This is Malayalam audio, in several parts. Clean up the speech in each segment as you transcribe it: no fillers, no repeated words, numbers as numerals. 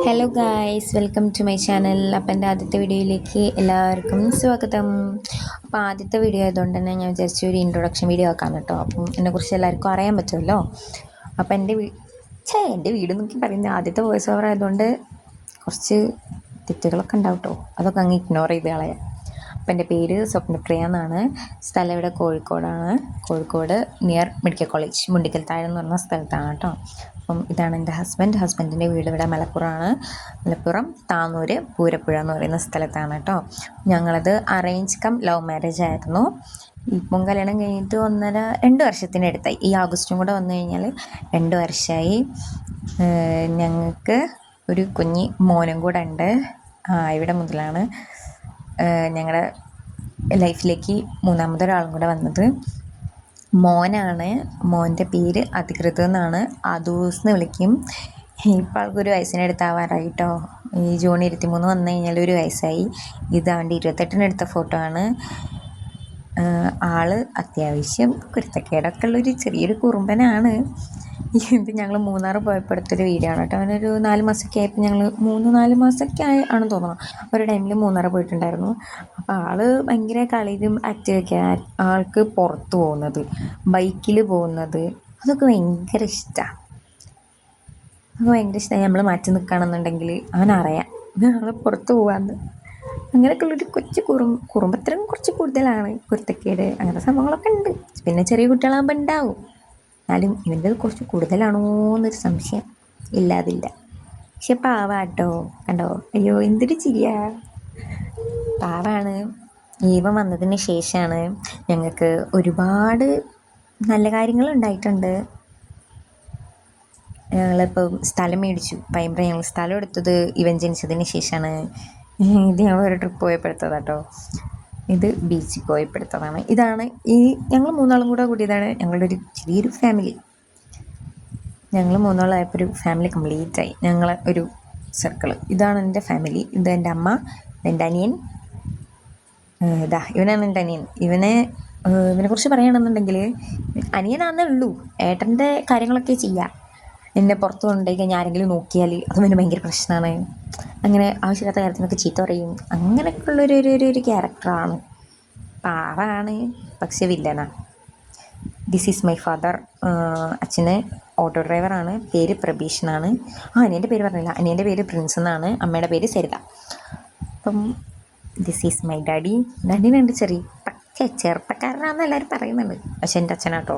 Hello guys, welcome to my channel. അപ്പം എൻ്റെ ആദ്യത്തെ വീഡിയോയിലേക്ക് എല്ലാവർക്കും സ്വാഗതം. അപ്പോൾ ആദ്യത്തെ വീഡിയോ ആയതുകൊണ്ട് തന്നെ ഞാൻ വിചാരിച്ചു ഒരു ഇൻട്രൊഡക്ഷൻ വീഡിയോ ആക്കാം കേട്ടോ. അപ്പം എന്നെക്കുറിച്ച് എല്ലാവർക്കും അറിയാൻ പറ്റുമല്ലോ. അപ്പം എൻ്റെ വീട് എന്നൊക്കെ പറയുന്നത് ആദ്യത്തെ വോയിസ് ഓവർ ആയതുകൊണ്ട് കുറച്ച് തെറ്റുകളൊക്കെ ഉണ്ടാവും കേട്ടോ. അതൊക്കെ അങ്ങ് ഇഗ്നോർ ചെയ്ത് കളയാം. അപ്പം എൻ്റെ പേര് സ്വപ്നപ്രിയ എന്നാണ്. സ്ഥലം ഇവിടെ കോഴിക്കോടാണ്. Kozhikode near medical college Mundikkalthazham എന്ന് പറഞ്ഞ സ്ഥലത്താണ് കേട്ടോ. അപ്പം ഇതാണ് എൻ്റെ ഹസ്ബൻഡിൻ്റെ വീട് ഇവിടെ മലപ്പുറമാണ്. മലപ്പുറം താന്നൂര് പൂരപ്പുഴ എന്ന് പറയുന്ന സ്ഥലത്താണ് കേട്ടോ. ഞങ്ങളത് അറേഞ്ച് കം ലവ് മാരേജ് ആയിരുന്നു. ഇപ്പം കല്യാണം കഴിഞ്ഞിട്ട് 2 വർഷത്തിനടുത്തായി. ഈ ആഗസ്റ്റും കൂടെ വന്നു കഴിഞ്ഞാൽ 2 വർഷമായി. ഞങ്ങൾക്ക് ഒരു കുഞ്ഞി മോനും കൂടെ ഉണ്ട്. ഇവിടെ മുതലാണ് ഞങ്ങളുടെ ലൈഫിലേക്ക് മൂന്നാമതൊരാളും കൂടെ വന്നത്. മോനാണ്. മോൻ്റെ പേര് അധികൃതം എന്നാണ്. ആദൂസ് എന്ന് വിളിക്കും. ഇപ്പോൾ ആൾക്കൊരു വയസ്സിനടുത്താവാറായി കേട്ടോ. ഈ ജൂൺ 23 വന്നു കഴിഞ്ഞാൽ ഒരു വയസ്സായി. ഇതാണ്ട് 28-നെടുത്ത ഫോട്ടോ ആണ്. ആള് അത്യാവശ്യം കുരുത്തക്കേടൊക്കെ ഉള്ളൊരു ചെറിയൊരു കുറുമ്പനാണ്. ഇത് ഞങ്ങൾ മൂന്നാർ പോയപ്പോൾ എടുത്തൊരു വീഡിയോ ആണ് കേട്ടോ. അവനൊരു 4 മാസമൊക്കെ ആയപ്പോൾ ഞങ്ങൾ 3-4 മാസമൊക്കെ ആണെന്ന് തോന്നുന്നു. ഒരു ടൈമിൽ മൂന്നാർ പോയിട്ടുണ്ടായിരുന്നു. അപ്പോൾ ആള് ഭയങ്കര കളിയിലും ആക്റ്റീവൊക്കെ. ആൾക്ക് പുറത്ത് പോകുന്നത്, ബൈക്കിൽ പോകുന്നത് അതൊക്കെ ഭയങ്കര ഇഷ്ടമാണ്. നമ്മൾ മാറ്റി നിൽക്കുകയാണെന്നുണ്ടെങ്കിൽ അവനറിയാം ഞങ്ങൾ പുറത്ത് പോകാമെന്ന്. അങ്ങനെയൊക്കെയുള്ളൊരു കൊച്ചു കുറുമ്പത്തരം കുറച്ച് കൂടുതലാണ്. കുരുത്തക്കേട് അങ്ങനത്തെ സംഭവങ്ങളൊക്കെ ഉണ്ട്. പിന്നെ ചെറിയ കുട്ടികളാകുമ്പോൾ ഉണ്ടാവും. എന്നാലും ഇവൻ്റെ കുറച്ച് കൂടുതലാണോ എന്നൊരു സംശയം ഇല്ലാതില്ല. പക്ഷെ പാവാട്ടോ, കണ്ടോ? അയ്യോ എന്തൊരു ചിരിയാ, പാവാണ്. ഇവൻ വന്നതിന് ശേഷമാണ് ഞങ്ങൾക്ക് ഒരുപാട് നല്ല കാര്യങ്ങൾ ഉണ്ടായിട്ടുണ്ട്. ഞങ്ങളിപ്പം സ്ഥലം മേടിച്ചു. പൈമ്പ്ര ഞങ്ങൾ സ്ഥലം എടുത്തത് ഇവൻ ജനിച്ചതിന് ശേഷമാണ്. ഇത് ഞങ്ങൾ ഒരു ട്രിപ്പ് പോയപ്പെടുത്തതാണ് കേട്ടോ. ഇത് ബീച്ചിൽ പോയപ്പെടുത്തതാണ്. ഇതാണ് ഞങ്ങൾ മൂന്നാളും കൂടെ കൂടിയതാണ് ഞങ്ങളുടെ ഒരു ചെറിയൊരു ഫാമിലി. ഞങ്ങൾ മൂന്നാളായപ്പോൾ ഒരു ഫാമിലി കംപ്ലീറ്റ് ആയി. ഞങ്ങൾ ഒരു സർക്കിള്. ഇതാണ് എൻ്റെ ഫാമിലി. ഇത് എൻ്റെ അമ്മ, എൻ്റെ അനിയൻ. ഇവനാണ് എൻ്റെ അനിയൻ. ഇവനെക്കുറിച്ച് പറയുകയാണെന്നുണ്ടെങ്കിൽ അനിയനാന്നേ ഉള്ളൂ. ഏട്ടൻ്റെ കാര്യങ്ങളൊക്കെ ചെയ്യാം. എന്നെ പുറത്ത് കൊണ്ടുപോയി കഴിഞ്ഞാൽ ആരെങ്കിലും നോക്കിയാൽ അതും എന്നെ ഭയങ്കര പ്രശ്നമാണ്. അങ്ങനെ ആവശ്യമില്ലാത്ത കാര്യത്തിനൊക്കെ ചീത്ത പറയും. അങ്ങനെയൊക്കെ ഉള്ളൊരു ക്യാരക്ടറാണ്. പാവാണ്, പക്ഷെ വില്ലനാണ്. This is my father. അച്ഛന് ഓട്ടോ ഡ്രൈവറാണ്. പേര് പ്രബീഷ് എന്നാണ്. അനിയൻ്റെ പേര് പറഞ്ഞില്ല. അനിയൻ്റെ പേര് പ്രിൻസ് എന്നാണ്. അമ്മയുടെ പേര് സരിത. അപ്പം ദിസ് ഈസ് മൈ ഡാഡി. ഡാഡിനുണ്ട് പക്ഷേ ചെറുപ്പക്കാരനാണെന്ന് എല്ലാവരും പറയുന്നുണ്ട്. പക്ഷെ എൻ്റെ അച്ഛനാട്ടോ.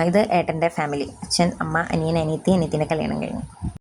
ഇത് ഏട്ടൻ്റെ ഫാമിലി. അച്ഛൻ, അമ്മ, അനിയൻ, അനിയത്തിൻ്റെ കല്യാണം കഴിഞ്ഞു.